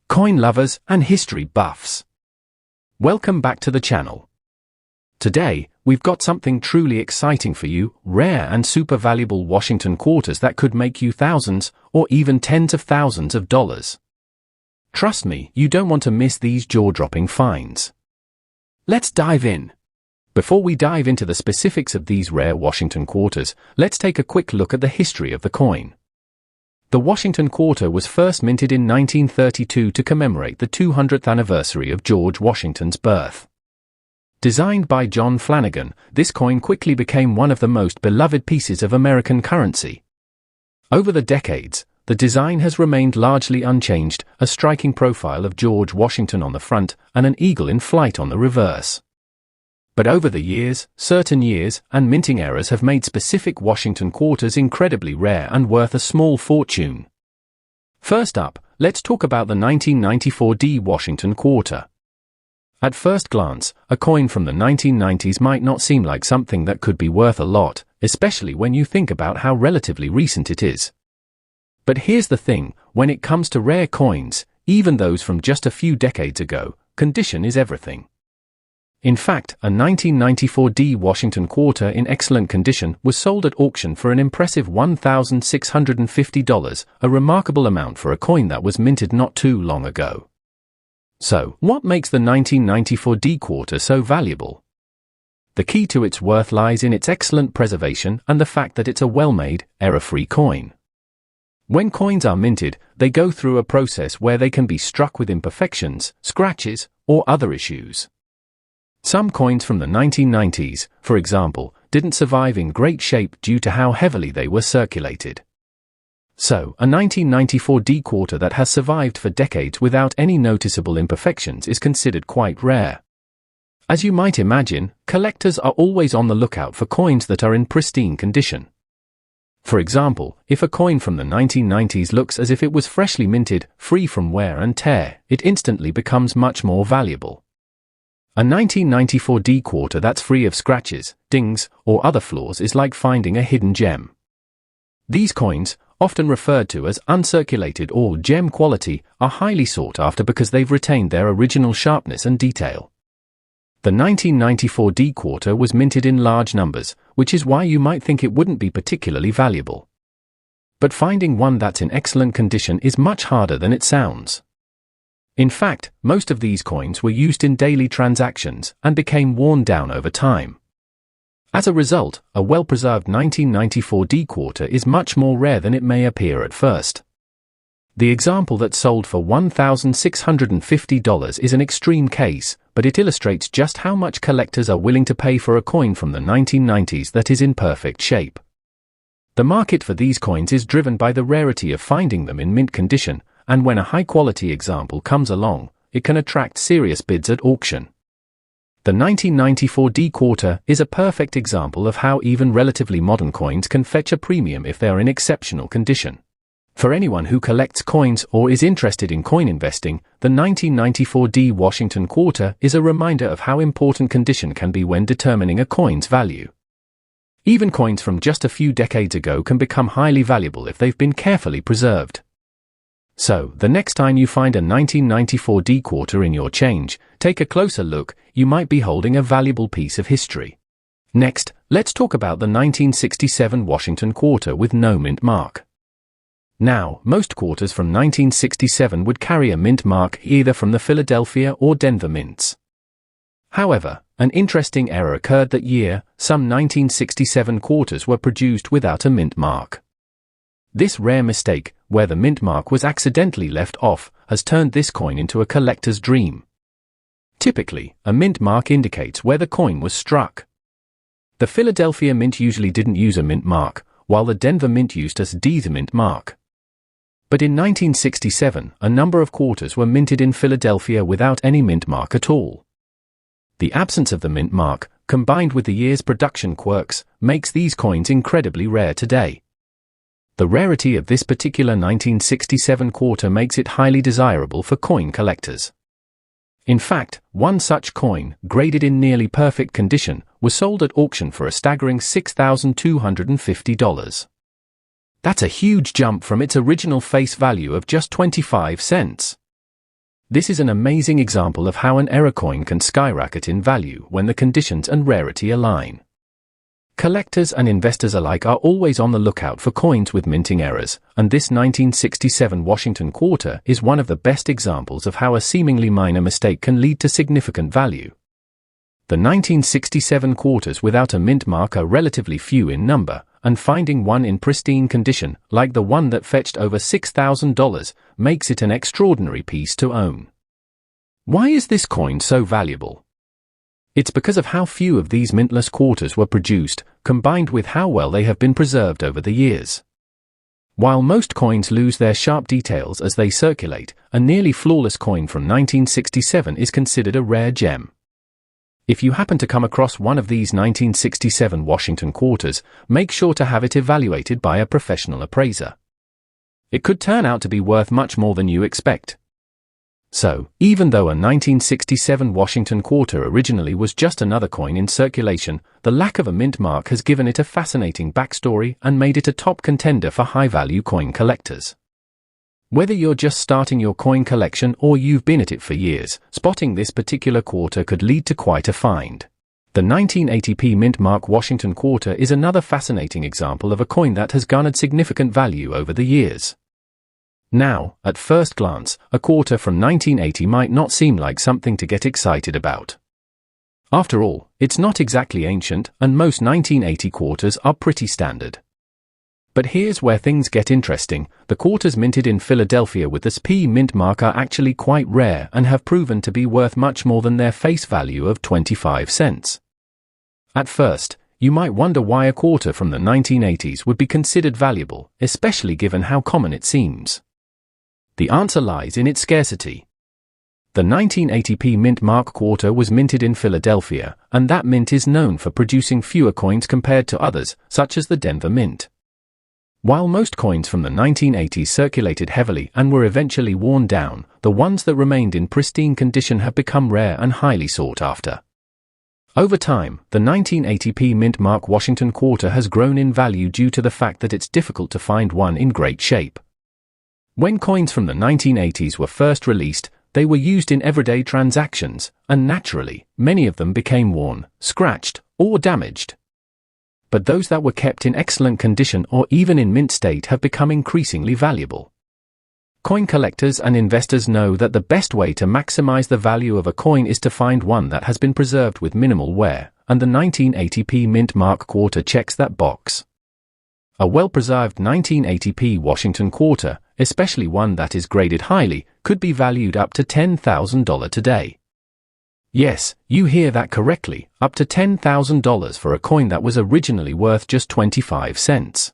Coin lovers and history buffs, welcome back to the channel. Today, we've got something truly exciting for you, rare and super valuable Washington quarters that could make you thousands or even tens of thousands of dollars. Trust me, you don't want to miss these jaw-dropping finds. Let's dive in. Before we dive into the specifics of these rare Washington quarters, let's take a quick look at the history of the coin. The Washington quarter was first minted in 1932 to commemorate the 200th anniversary of George Washington's birth. Designed by John Flanagan, this coin quickly became one of the most beloved pieces of American currency. Over the decades, the design has remained largely unchanged, a striking profile of George Washington on the front and an eagle in flight on the reverse. But over the years, certain years and minting errors have made specific Washington quarters incredibly rare and worth a small fortune. First up, let's talk about the 1994 D Washington quarter. At first glance, a coin from the 1990s might not seem like something that could be worth a lot, especially when you think about how relatively recent it is. But here's the thing, when it comes to rare coins, even those from just a few decades ago, condition is everything. In fact, a 1994 D Washington quarter in excellent condition was sold at auction for an impressive $1,650, a remarkable amount for a coin that was minted not too long ago. So, what makes the 1994 D quarter so valuable? The key to its worth lies in its excellent preservation and the fact that it's a well-made, error-free coin. When coins are minted, they go through a process where they can be struck with imperfections, scratches, or other issues. Some coins from the 1990s, for example, didn't survive in great shape due to how heavily they were circulated. So, a 1994 D quarter that has survived for decades without any noticeable imperfections is considered quite rare. As you might imagine, collectors are always on the lookout for coins that are in pristine condition. For example, if a coin from the 1990s looks as if it was freshly minted, free from wear and tear, it instantly becomes much more valuable. A 1994 D quarter that's free of scratches, dings, or other flaws is like finding a hidden gem. These coins, often referred to as uncirculated or gem quality, are highly sought after because they've retained their original sharpness and detail. The 1994 D quarter was minted in large numbers, which is why you might think it wouldn't be particularly valuable. But finding one that's in excellent condition is much harder than it sounds. In fact, most of these coins were used in daily transactions and became worn down over time. As a result, a well-preserved 1994 D quarter is much more rare than it may appear at first. The example that sold for $1,650 is an extreme case, but it illustrates just how much collectors are willing to pay for a coin from the 1990s that is in perfect shape. The market for these coins is driven by the rarity of finding them in mint condition, and when a high-quality example comes along, it can attract serious bids at auction. The 1994 D quarter is a perfect example of how even relatively modern coins can fetch a premium if they are in exceptional condition. For anyone who collects coins or is interested in coin investing, the 1994 D Washington quarter is a reminder of how important condition can be when determining a coin's value. Even coins from just a few decades ago can become highly valuable if they've been carefully preserved. So, the next time you find a 1994 D quarter in your change, take a closer look, you might be holding a valuable piece of history. Next, let's talk about the 1967 Washington quarter with no mint mark. Now, most quarters from 1967 would carry a mint mark either from the Philadelphia or Denver mints. However, an interesting error occurred that year. Some 1967 quarters were produced without a mint mark. This rare mistake, where the mint mark was accidentally left off, has turned this coin into a collector's dream. Typically, a mint mark indicates where the coin was struck. The Philadelphia Mint usually didn't use a mint mark, while the Denver Mint used a D's mint mark. But in 1967, a number of quarters were minted in Philadelphia without any mint mark at all. The absence of the mint mark, combined with the year's production quirks, makes these coins incredibly rare today. The rarity of this particular 1967 quarter makes it highly desirable for coin collectors. In fact, one such coin, graded in nearly perfect condition, was sold at auction for a staggering $6,250. That's a huge jump from its original face value of just 25 cents. This is an amazing example of how an error coin can skyrocket in value when the conditions and rarity align. Collectors and investors alike are always on the lookout for coins with minting errors, and this 1967 Washington quarter is one of the best examples of how a seemingly minor mistake can lead to significant value. The 1967 quarters without a mint mark are relatively few in number, and finding one in pristine condition, like the one that fetched over $6,000, makes it an extraordinary piece to own. Why is this coin so valuable? It's because of how few of these mintless quarters were produced, combined with how well they have been preserved over the years. While most coins lose their sharp details as they circulate, a nearly flawless coin from 1967 is considered a rare gem. If you happen to come across one of these 1967 Washington quarters, make sure to have it evaluated by a professional appraiser. It could turn out to be worth much more than you expect. So, even though a 1967 Washington quarter originally was just another coin in circulation, the lack of a mint mark has given it a fascinating backstory and made it a top contender for high-value coin collectors. Whether you're just starting your coin collection or you've been at it for years, spotting this particular quarter could lead to quite a find. The 1980p mint mark Washington quarter is another fascinating example of a coin that has garnered significant value over the years. Now, at first glance, a quarter from 1980 might not seem like something to get excited about. After all, it's not exactly ancient, and most 1980 quarters are pretty standard. But here's where things get interesting. The quarters minted in Philadelphia with the SP mint mark are actually quite rare and have proven to be worth much more than their face value of 25 cents. At first, you might wonder why a quarter from the 1980s would be considered valuable, especially given how common it seems. The answer lies in its scarcity. The 1980p mint mark quarter was minted in Philadelphia, and that mint is known for producing fewer coins compared to others, such as the Denver Mint. While most coins from the 1980s circulated heavily and were eventually worn down, the ones that remained in pristine condition have become rare and highly sought after. Over time, the 1980p mint mark Washington quarter has grown in value due to the fact that it's difficult to find one in great shape. When coins from the 1980s were first released, they were used in everyday transactions, and naturally, many of them became worn, scratched, or damaged. But those that were kept in excellent condition or even in mint state have become increasingly valuable. Coin collectors and investors know that the best way to maximize the value of a coin is to find one that has been preserved with minimal wear, and the 1980p mint mark quarter checks that box. A well-preserved 1980p Washington quarter, especially one that is graded highly, could be valued up to $10,000 today. Yes, you hear that correctly, up to $10,000 for a coin that was originally worth just 25 cents.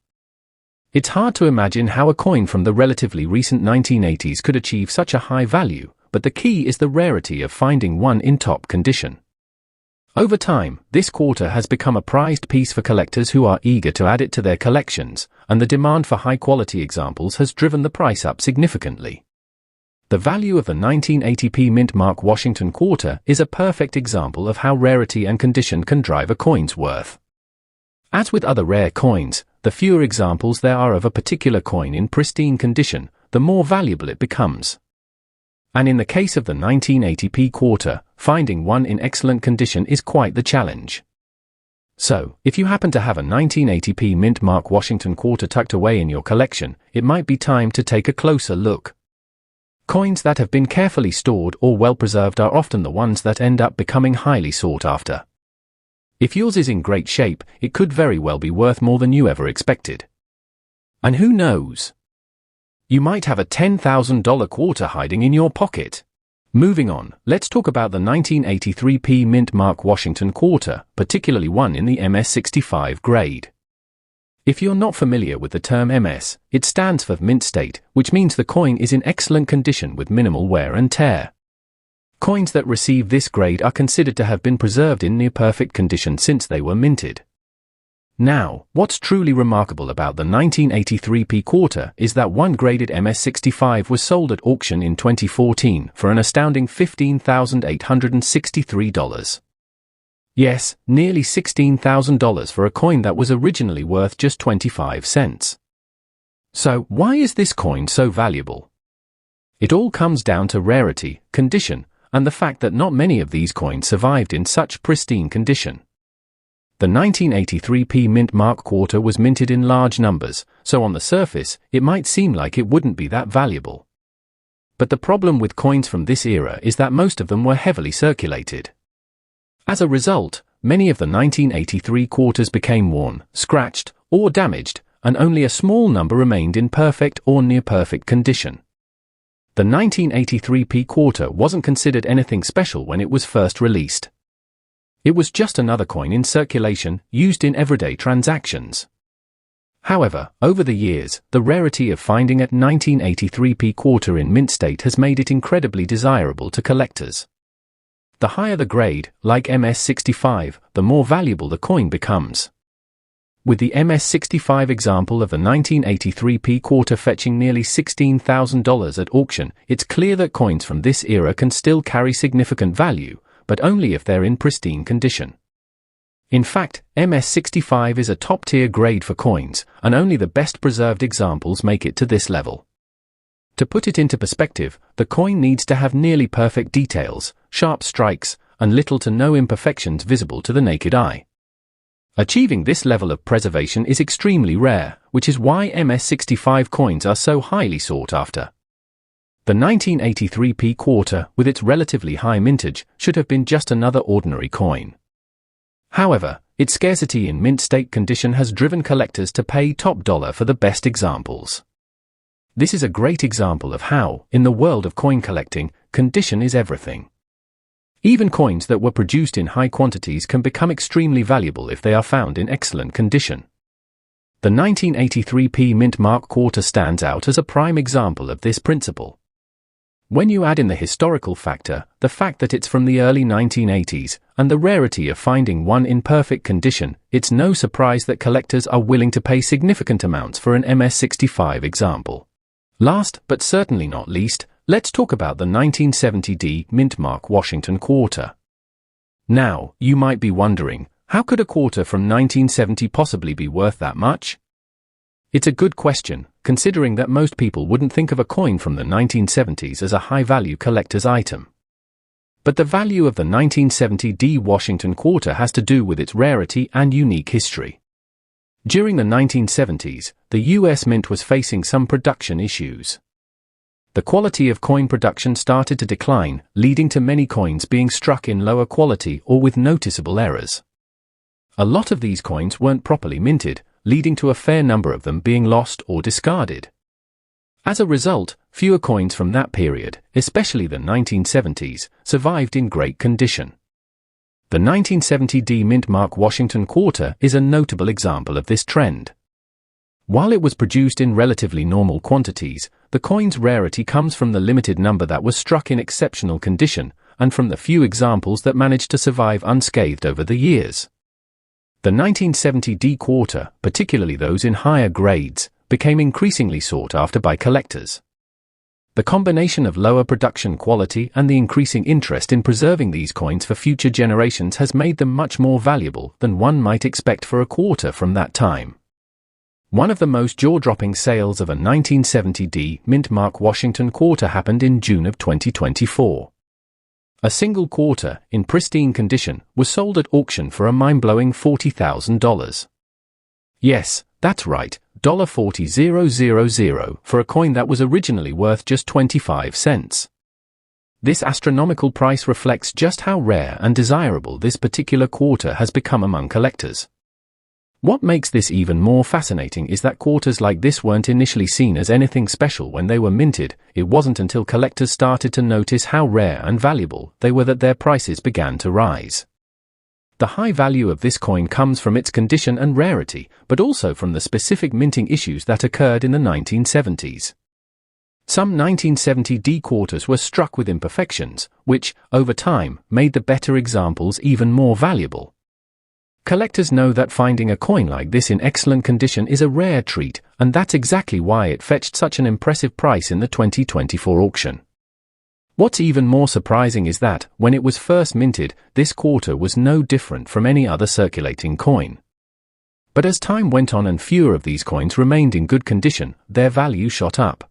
It's hard to imagine how a coin from the relatively recent 1980s could achieve such a high value, but the key is the rarity of finding one in top condition. Over time, this quarter has become a prized piece for collectors who are eager to add it to their collections, and the demand for high-quality examples has driven the price up significantly. The value of the 1980p mint mark Washington quarter is a perfect example of how rarity and condition can drive a coin's worth. As with other rare coins, the fewer examples there are of a particular coin in pristine condition, the more valuable it becomes. And in the case of the 1980p quarter, finding one in excellent condition is quite the challenge. So, if you happen to have a 1980p mint mark Washington quarter tucked away in your collection, it might be time to take a closer look. Coins that have been carefully stored or well preserved are often the ones that end up becoming highly sought after. If yours is in great shape, it could very well be worth more than you ever expected. And who knows? You might have a $10,000 quarter hiding in your pocket. Moving on, let's talk about the 1983p mint mark Washington quarter, particularly one in the MS65 grade. If you're not familiar with the term MS, it stands for mint state, which means the coin is in excellent condition with minimal wear and tear. Coins that receive this grade are considered to have been preserved in near-perfect condition since they were minted. Now, what's truly remarkable about the 1983p quarter is that one graded MS65 was sold at auction in 2014 for an astounding $15,863. Yes, nearly $16,000 for a coin that was originally worth just 25 cents. So, why is this coin so valuable? It all comes down to rarity, condition, and the fact that not many of these coins survived in such pristine condition. The 1983p mint mark quarter was minted in large numbers, so on the surface, it might seem like it wouldn't be that valuable. But the problem with coins from this era is that most of them were heavily circulated. As a result, many of the 1983 quarters became worn, scratched, or damaged, and only a small number remained in perfect or near-perfect condition. The 1983p quarter wasn't considered anything special when it was first released. It was just another coin in circulation, used in everyday transactions. However, over the years, the rarity of finding a 1983p quarter in mint state has made it incredibly desirable to collectors. The higher the grade, like MS65, the more valuable the coin becomes. With the MS65 example of the 1983p quarter fetching nearly $16,000 at auction, it's clear that coins from this era can still carry significant value, but only if they're in pristine condition. In fact, MS65 is a top-tier grade for coins, and only the best-preserved examples make it to this level. To put it into perspective, the coin needs to have nearly perfect details, sharp strikes, and little to no imperfections visible to the naked eye. Achieving this level of preservation is extremely rare, which is why MS65 coins are so highly sought after. The 1983p quarter, with its relatively high mintage, should have been just another ordinary coin. However, its scarcity in mint state condition has driven collectors to pay top dollar for the best examples. This is a great example of how, in the world of coin collecting, condition is everything. Even coins that were produced in high quantities can become extremely valuable if they are found in excellent condition. The 1983p mint mark quarter stands out as a prime example of this principle. When you add in the historical factor, the fact that it's from the early 1980s, and the rarity of finding one in perfect condition, it's no surprise that collectors are willing to pay significant amounts for an MS65 example. Last, but certainly not least, let's talk about the 1970D mint mark Washington quarter. Now, you might be wondering, how could a quarter from 1970 possibly be worth that much? It's a good question, considering that most people wouldn't think of a coin from the 1970s as a high-value collector's item. But the value of the 1970D Washington quarter has to do with its rarity and unique history. During the 1970s, the US Mint was facing some production issues. The quality of coin production started to decline, leading to many coins being struck in lower quality or with noticeable errors. A lot of these coins weren't properly minted, leading to a fair number of them being lost or discarded. As a result, fewer coins from that period, especially the 1970s, survived in great condition. The 1970D mint mark Washington quarter is a notable example of this trend. While it was produced in relatively normal quantities, the coin's rarity comes from the limited number that was struck in exceptional condition, and from the few examples that managed to survive unscathed over the years. The 1970D quarter, particularly those in higher grades, became increasingly sought after by collectors. The combination of lower production quality and the increasing interest in preserving these coins for future generations has made them much more valuable than one might expect for a quarter from that time. One of the most jaw-dropping sales of a 1970D mint mark Washington quarter happened in June of 2024. A single quarter, in pristine condition, was sold at auction for a mind-blowing $40,000. Yes, that's right, $40,000 for a coin that was originally worth just 25 cents. This astronomical price reflects just how rare and desirable this particular quarter has become among collectors. What makes this even more fascinating is that quarters like this weren't initially seen as anything special when they were minted. It wasn't until collectors started to notice how rare and valuable they were that their prices began to rise. The high value of this coin comes from its condition and rarity, but also from the specific minting issues that occurred in the 1970s. Some 1970D quarters were struck with imperfections, which, over time, made the better examples even more valuable. Collectors know that finding a coin like this in excellent condition is a rare treat, and that's exactly why it fetched such an impressive price in the 2024 auction. What's even more surprising is that, when it was first minted, this quarter was no different from any other circulating coin. But as time went on and fewer of these coins remained in good condition, their value shot up.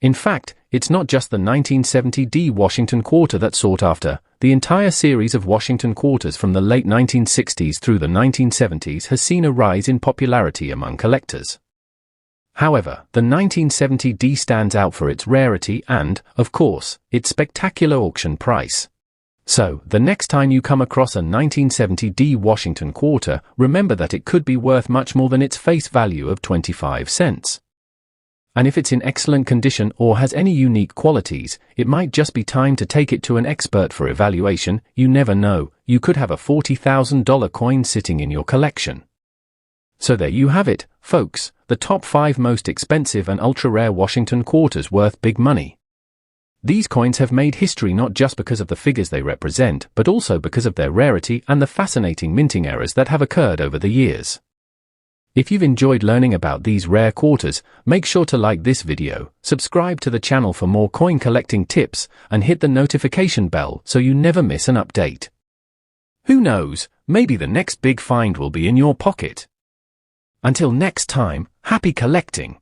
In fact, it's not just the 1970D Washington Quarter that's sought after. The entire series of Washington Quarters from the late 1960s through the 1970s has seen a rise in popularity among collectors. However, the 1970D stands out for its rarity and, of course, its spectacular auction price. So, the next time you come across a 1970D Washington Quarter, remember that it could be worth much more than its face value of 25 cents. And if it's in excellent condition or has any unique qualities, it might just be time to take it to an expert for evaluation. You never know, you could have a $40,000 coin sitting in your collection. So there you have it, folks, the top 5 most expensive and ultra-rare Washington Quarters worth big money. These coins have made history not just because of the figures they represent, but also because of their rarity and the fascinating minting errors that have occurred over the years. If you've enjoyed learning about these rare quarters, make sure to like this video, subscribe to the channel for more coin collecting tips, and hit the notification bell so you never miss an update. Who knows, maybe the next big find will be in your pocket. Until next time, happy collecting!